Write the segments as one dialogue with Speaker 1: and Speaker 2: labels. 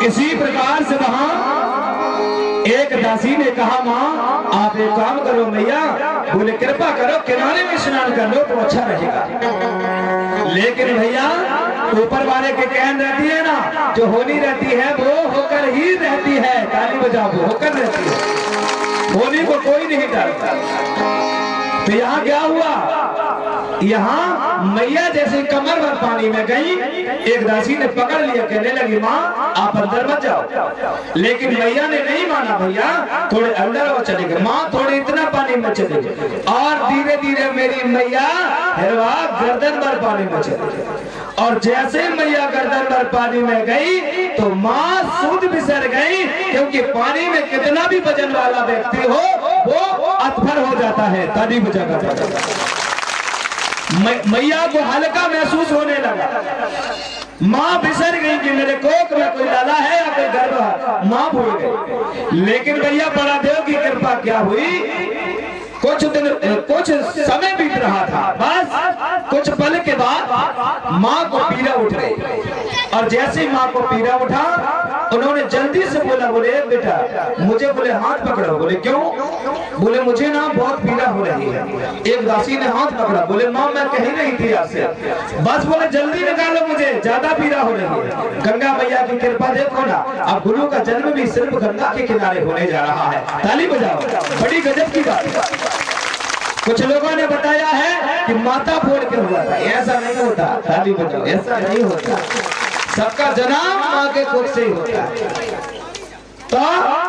Speaker 1: इसी प्रकार से वहां एक दासी ने कहा, माँ आप एक काम करो मैया, बोले कृपा करो किनारे में स्नान कर लो तो अच्छा रहेगा। लेकिन भैया ऊपर वाले के कहन रहती है ना, जो होनी रहती है वो होकर ही रहती है। ताली बजाओ, वो होकर रहती है, होनी को कोई नहीं डालता। तो यहाँ क्या हुआ, यहाँ मैया जैसे कमर भर पानी में गई, एक दासी ने पकड़ लिया, कहने लगी माँ आप अंदर मत जाओ। लेकिन मैया ने नहीं माना, भैया थोड़े अंदर और चले गए, माँ थोड़े इतना पानी में चले गए, और धीरे धीरे मेरी मैया हिरवा गर्दन भर पानी में चले गई। और जैसे मैया गर्दन भर पानी में गई तो माँ सूद बिसर गई, क्योंकि पानी में कितना भी वजन वाला व्यक्ति हो वो अधफर हो जाता है। ताली बजा कर मैया को हल्का महसूस होने लगा। माँ बिसर गई कि मेरे कोख में कोई लाला है या कोई गर्भ है, माँ भूल गई। लेकिन भैया बड़ा देव की कृपा क्या हुई, कुछ दिन कुछ समय बीत रहा था, बस कुछ पल के बाद माँ को पीड़ा उठ गई। और जैसे ही माँ को पीड़ा उठा, उन्होंने जल्दी से बोला, बोले बेटा मुझे बोले हाथ पकड़ो। बोले क्यों? बोले मुझे ना बहुत पीड़ा हो रही है। एक दासी ने हाथ पकड़ा, बोले माँ मैं कहीं नहीं थी आपसे, बस बोले जल्दी निकालो, मुझे ज्यादा पीड़ा हो रही है। गंगा मैया की कृपा देखो ना, अब गुरु का जन्म भी सिर्फ गंगा के किनारे होने जा रहा है। ताली बजाओ, बड़ी गजब की बात है। कुछ लोगों ने बताया है कि माता फोड़ के हुआ था, ऐसा नहीं होता। ताली बजाओ, ऐसा नहीं होता, सबका जन्म माँ के कोख से ही होता है। तो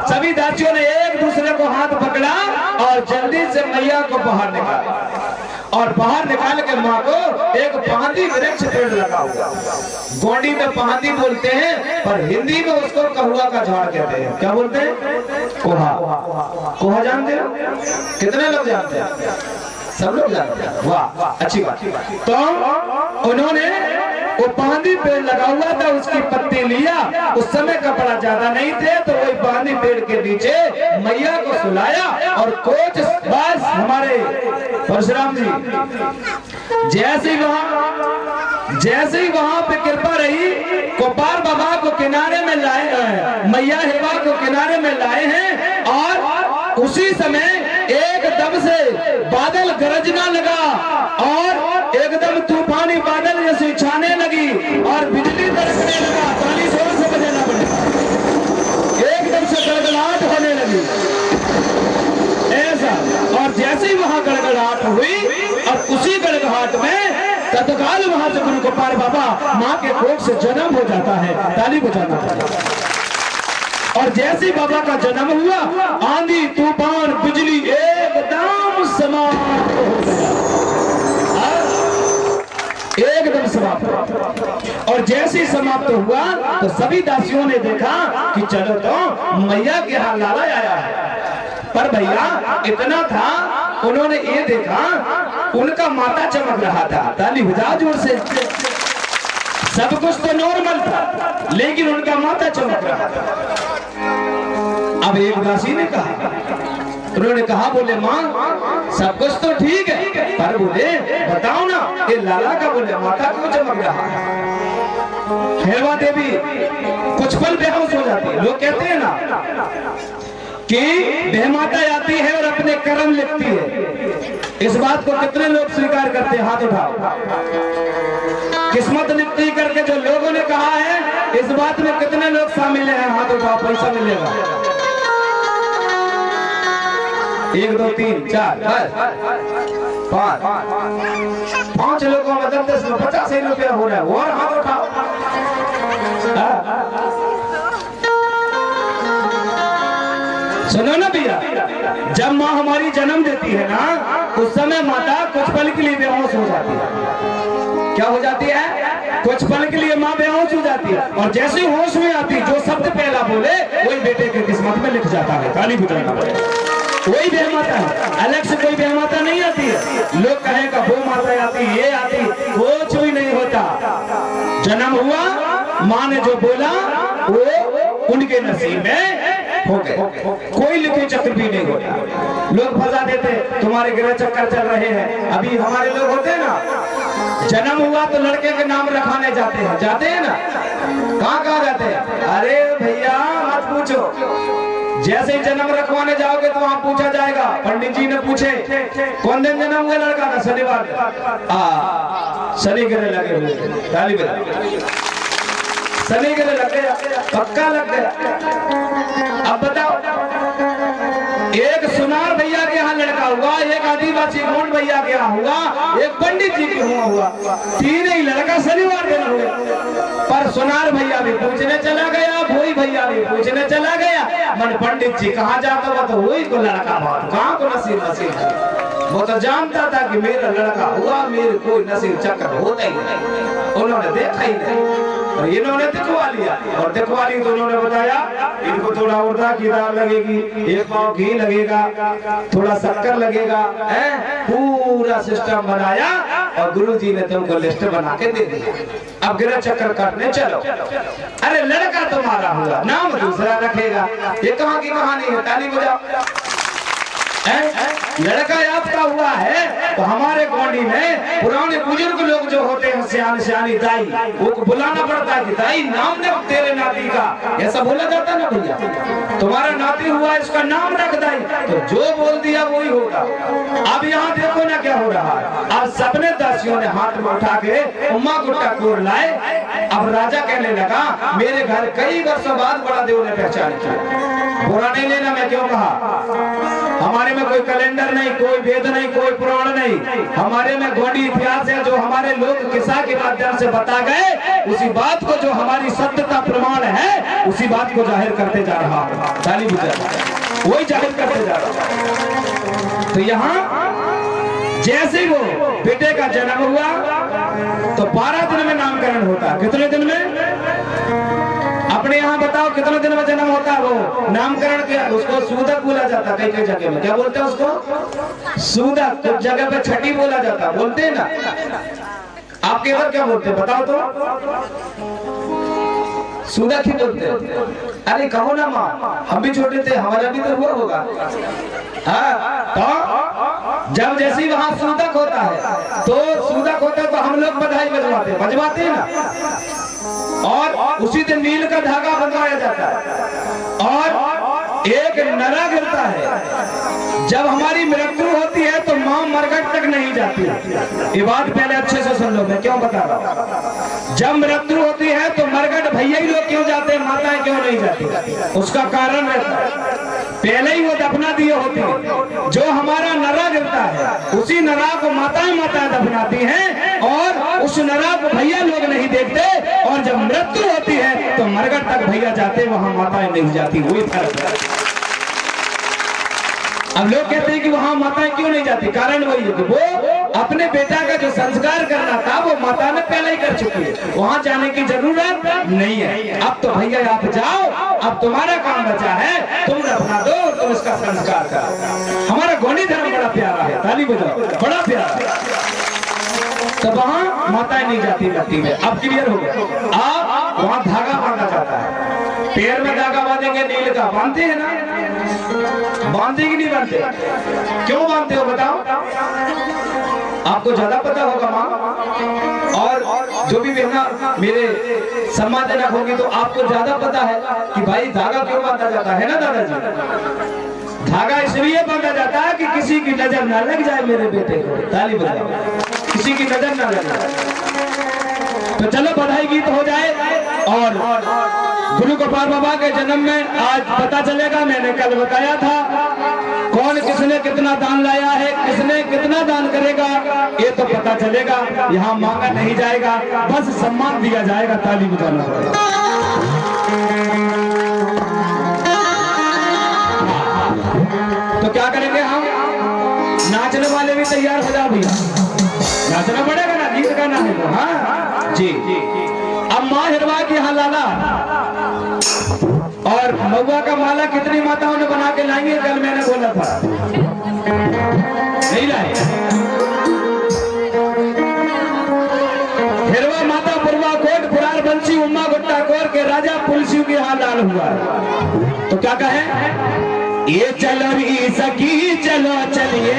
Speaker 1: सभी दासियों ने एक दूसरे को हाथ पकड़ा और जल्दी से मैया को बाहर निकाला, और बाहर निकाल के माँ को एक पहाड़ी वृक्ष पेड़ लगा हुआ, गोंडी में पहाड़ी बोलते हैं पर हिंदी में उसको कहुआ का झाड़ कहते हैं। क्या बोलते हैं? कोहा। कोहा जानते हो? कितने लोग जानते हैं? सब लोग जानते हैं, वाह अच्छी बात। तो उन्होंने वो पानी पेड़ लगा हुआ था, उसकी पत्ती लिया, उस समय कपड़ा ज्यादा नहीं थे, तो वही पानी पेड़ के नीचे मैया को सुलाया। और कोच बस हमारे परशुराम जी जैसे ही वहां पे कृपा रही, कोपार बाबा को किनारे में लाए, मैया हिरवा को किनारे में लाए हैं। और उसी समय एकदम से बादल गरजना लगा और एकदम तूफानी बादल जैसे छाने लगी और बिजली कड़कने लगा। ताली जोर से बजाना पड़ेगा, एकदम से गड़गड़ाहट होने लगी ऐसा। और जैसे ही वहां गड़गड़ाहट हुई और उसी गड़गड़ाहट में तत्काल वहां से गुरु गोपाल बाबा माँ के कोख से जन्म हो जाता है। ताली बजाना पड़ेगा। और जैसे बाबा का जन्म हुआ, आंधी तूफान बिजली एकदम समाप्त हो गया, एकदम समाप्त। और जैसे समाप्त हुआ तो सभी दासियों ने देखा कि चलो तो मैया के यहाँ लाला आया है। पर भैया इतना था, उन्होंने ये देखा उनका माथा चमक रहा था। ताली बजा जोर से। सब कुछ तो नॉर्मल था, लेकिन उनका माथा चमक रहा था। अब एक दासी ने कहा, उन्होंने कहा, बोले माँ सब कुछ तो ठीक है, पर बोले बताओ ना ये लाला का बोले माथा क्यों चमक रहा है? हिरवा देवी कुछ पल बेहोश हो जाती है। लोग कहते हैं ना कि बेहमाता आती है और अपने कर्म लिखती है। इस बात को कितने लोग स्वीकार करते हैं? हाथ उठाओ। किस्मत लिखती करके जो लोगों ने कहा है, इस बात में कितने लोग शामिल हैं? हाथ उठाओ, पैसा मिलेगा। 1 2 3 4 5 लोगों में 10 50 रुपया हो रहा है। और हाथ उठाओ। सुनो ना भैया, जब माँ हमारी जन्म देती है ना, उस समय माता कुछ पल के लिए बेहोश हो जाती है। क्या हो जाती है? कुछ पल के लिए माँ बेहोश हो जाती है, और जैसे होश में आती, जो शब्द पहला बोले वही बेटे के किस्मत में लिख जाता है। ताली बजाना पड़ेगा। वही बेहमाता है, अलग से कोई बेहमाता नहीं आती है। लोग कहेगा वो माता आती, ये आती, कुछ भी नहीं होता। जन्म हुआ, माँ ने जो बोला वो उनके नसीब में हो गए। कोई लिखे चक्र भी नहीं होता। लोग फंसा देते, तुम्हारे ग्रह चक्कर चल रहे हैं। अभी हमारे लोग होते हैं ना, जन्म हुआ तो लड़के के नाम रखाने जाते हैं ना, कहाँ जाते हैं? अरे भैया मत पूछो, जैसे ही जन्म रखवाने जाओगे तो वहां पूछा जाएगा, पंडित जी ने पूछे कौन दिन जन्म हुआ लड़का का? शनिवार। शनि ग्रह लगे हुए, ताली बजा, शनि ग्रह लग गया, पक्का लग गया। अब बताओ, एक सुनार भैया के यहाँ लड़का हुआ, एक आदिवासी गोंड भैया के यहाँ हुआ, एक पंडित जी के हुआ, तीन ही लड़का शनिवार दिन हुए। पर सुनार भैया भी पूछने चला गया, भोई भैया भी पूछने चला गया, मन पंडित जी कहाँ जाता हुआ, तो वही को लड़का बात कहाँ को नसीब। वो तो जानता था कि मेरा लड़का हुआ, मेरे कोई नसीब चक्कर होता ही नहीं, उन्होंने देखा ही नहीं। और इन्होंने दिखवा लिया, और दिखवा ली तो उन्होंने बताया इनको थोड़ा उर्दा की दाल लगेगी, एक पाव घी लगेगा, थोड़ा शक्कर लगेगा, पूरा सिस्टम बनाया और गुरुजी ने तुमको लिस्ट बना के दे दिया। अब गिरा चक्कर काटने चलो। अरे लड़का तुम्हारा हुआ, नाम दूसरा रखेगा, ये कहाँ की कहानी है? ताली बजाओ। लड़का आपका हुआ है तो हमारे गोंडी में पुराने बुजुर्ग लोग जो होते हैं, सियानी सियानी दाई, वो बुलाना पड़ता है कि दाई नाम रख तेरे नाती का, ऐसा बोला जाता ना भैया, तुम्हारा नाती हुआ इसका नाम रख दाई, तो जो बोल दिया वही होगा। अब यहाँ देखो ना क्या हो रहा है, अब सपने दासियों ने हाथ में उठा के उम्मा गुट्टा कोर लाए। अब राजा कहने लगा मेरे घर कई वर्षों बाद बड़ा देव ने पहचान किया। बुरा नहीं लेना, मैं क्यों कहा, हमारे में कोई कैलेंडर नहीं, कोई वेद नहीं, कोई पुराण नहीं, हमारे में गोंडी इतिहास है जो हमारे लोग किस्सा के माध्यम से बता गए, उसी बात को जो हमारी सत्यता प्रमाण है उसी बात को जाहिर करते जा रहा है। ताली बजा, वही जाहिर करते जा रहा है। तो यहाँ जैसे वो बेटे का जन्म हुआ तो 12 दिन में नामकरण होता है। कितने दिन में? अपने यहाँ बताओ कितने दिन में जन्म होता है? वो नामकरण के उसको सूदक बोला जाता है, कई कई जगह में क्या बोलते हैं उसको? सूदक। कुछ जगह पे छठी बोला जाता है, बोलते हैं ना? आपके इधर क्या बोलते हैं बताओ तो? सूदक ही बोलते हैं। अरे कहो ना माँ, हम भी छोटे थे, हमारा भी तो हुआ होगा। हाँ, तो जब जैसे वहाँ सूदक होता है तो सूदक होता है तो हम लोग बधाई बजवाते हैं ना, और उसी दिन नील का धागा बंधवाया जाता है और एक नरा गिरता है। जब हमारी मृत्यु होती है तो माँ मरघट तक नहीं जाती। ये बात पहले अच्छे से सुन लो, मैं क्यों बता रहा हूँ। जब मृत्यु होती है तो मरघट भैया ही लोग क्यों जाते हैं, माताएं क्यों नहीं जाती? उसका कारण रहता है पहले ही वो दफना दिए होती है। जो हमारा नरा गिरता है उसी नरा को माताएं दफनाती हैं और उस नरा को भैया लोग नहीं देखते, और जब मृत्यु होती है तो मरघट तक भैया जाते, वहां माताएं नहीं जाती। वही फर्क है। अब लोग कहते हैं कि वहां माताएं क्यों नहीं जाती, कारण वही है कि वो अपने बेटा का जो संस्कार करना था वो माता ने पहले ही कर चुकी है, वहां जाने की जरूरत नहीं है। अब तो भैया आप जाओ, अब तुम्हारा काम बचा है, तुम दफना दो और तुम इसका संस्कार करो। हमारा गोंडी धर्म बड़ा प्यारा है, ताली बजाओ, बड़ा प्यारा। तो वहां माताएं नहीं जाती मिट्टी में। अब क्लियर हो गया। अब वहां धागा बांधा जाता है, पैर में धागा बांधेंगे, नील का बांधते हैं ना, बांधते कि नहीं बांधते? क्यों बांधते हो बताओ? आपको ज्यादा पता होगा माँ, और जो भी बहना मेरे सम्मानजनक होगी तो आपको ज्यादा पता है कि भाई धागा क्यों बांधा जाता है ना दादाजी। धागा इसलिए बांधा जाता है कि किसी की नजर ना लग जाए मेरे बेटे को। ताली बजाओ, किसी की नजर ना लग जाए। तो चलो बधाई गीत हो जाए। और गुरु गोपाल बाबा के जन्म में आज पता चलेगा, मैंने कल बताया था, कौन किसने कितना दान लाया है, किसने कितना दान करेगा, ये तो पता चलेगा। यहाँ मांगा नहीं जाएगा, बस सम्मान दिया जाएगा। ताली बजाना पड़ेगा। तो क्या करेंगे हम? नाचने वाले भी तैयार हो जाओ भैया, नाचना पड़ेगा ना, गीत गाना है तो। हाँ जी। अब माँ हिरवा की यहाँ लाला और महुआ का माला कितनी माताओं ने बना के लाएंगे, कल मैंने बोला था, नहीं लाए। हिरवा माता पुरवा कोट पुरार बंसी उम्मा गुट्टा कोर के राजा पुलसियों के यहाँ लाल हुआ। तो क्या कहे? ये चलो ही सखी चलो चलिए,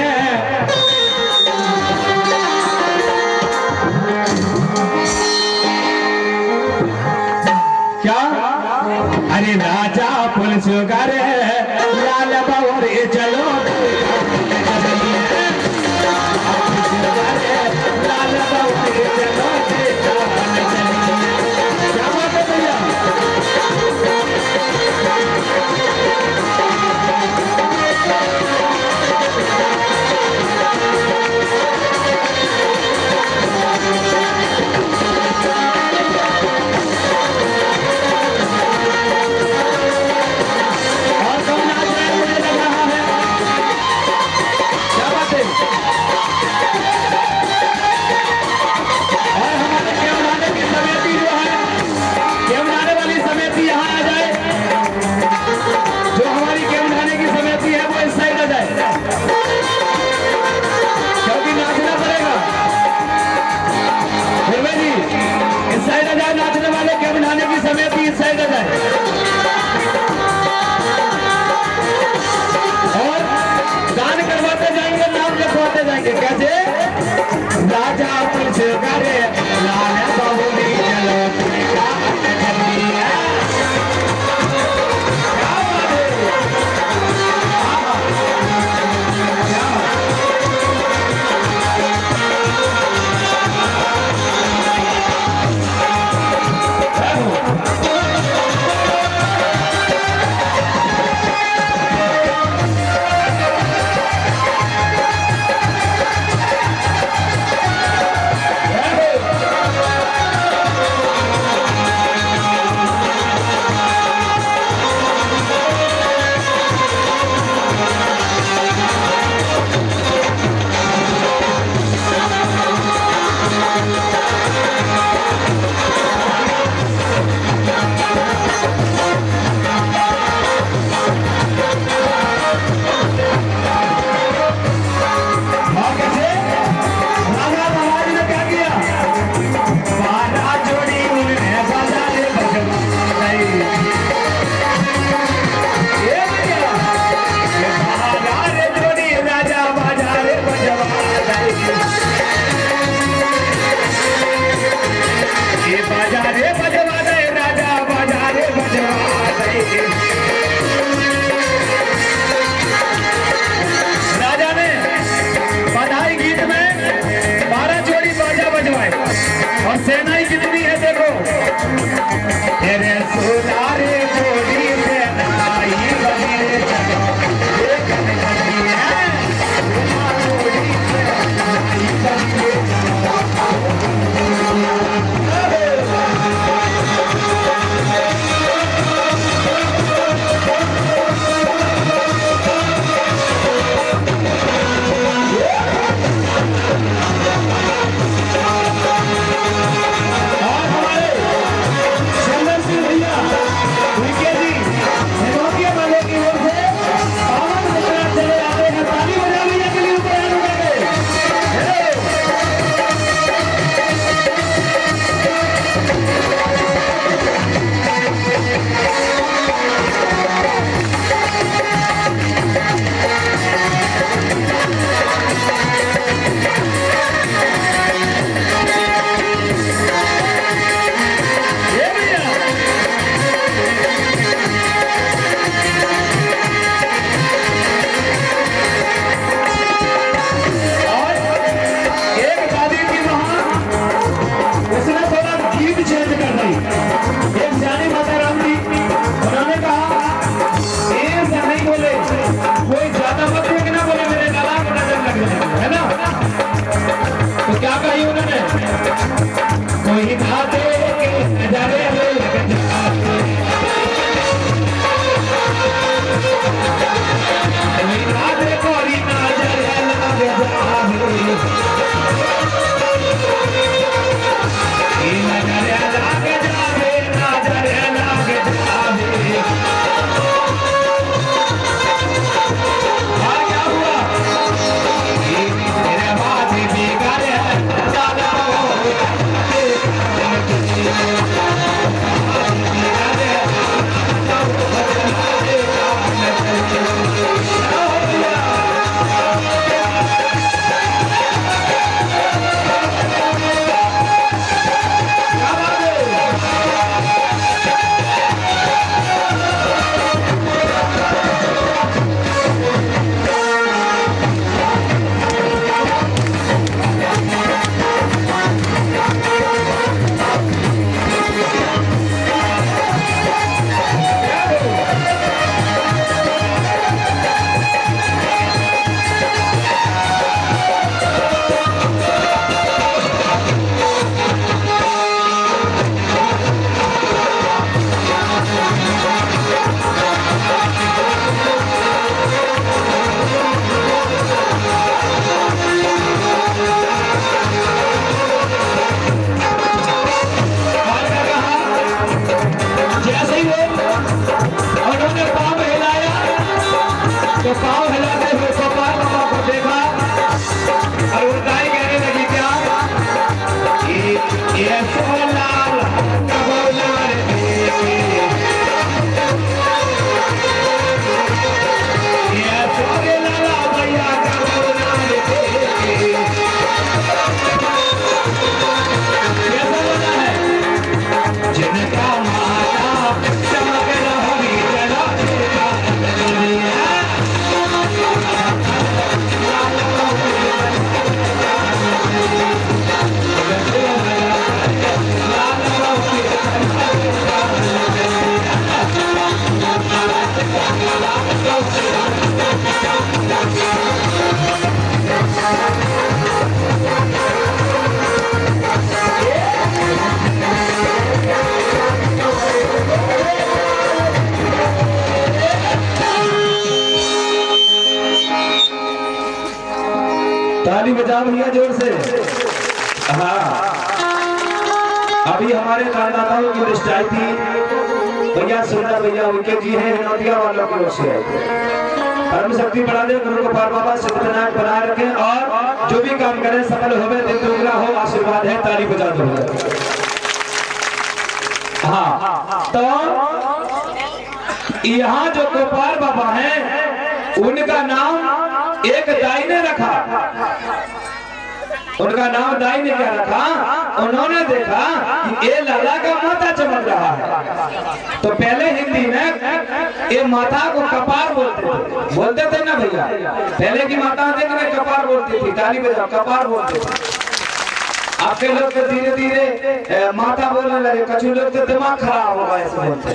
Speaker 1: राजा पुलिस करे लाल बाबू चलो लाल बाबू चलो क्या बात है भैया। ताली बजा भैया जोर से। हाँ, अभी हमारे करदाताओं की लिस्ट आई थी भैया, सुंदर भैया उनके जी हैं नौतिया वालों की ओर से। परम शक्ति बढ़ा दे, गुरु गोपाल बाबा सिद्धनाथ बनाए रखे और जो भी काम करें सफल होवे, दिन दुगना हो, आशीर्वाद है। ताली बजा दो। हाँ, तो यहाँ जो गोपाल बाबा हैं उनका नाम एक दाई ने रखा। उनका नाम दाई ने क्या रखा? उन्होंने देखा कि ये लाला का माथा चमक रहा है, तो पहले हिंदी में ये माथा को कपार बोलते थे ना भैया। पहले की माता देखने कपार बोलती थी, ताली बजाओ, कपार बोलते थे। आपके लोग तो धीरे धीरे माथा बोलने लगे, कुछ लोग तो दिमाग खराब होगा ऐसे बोलते।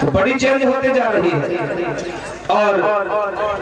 Speaker 1: तो बड़ी चेंज होते जा रही है। और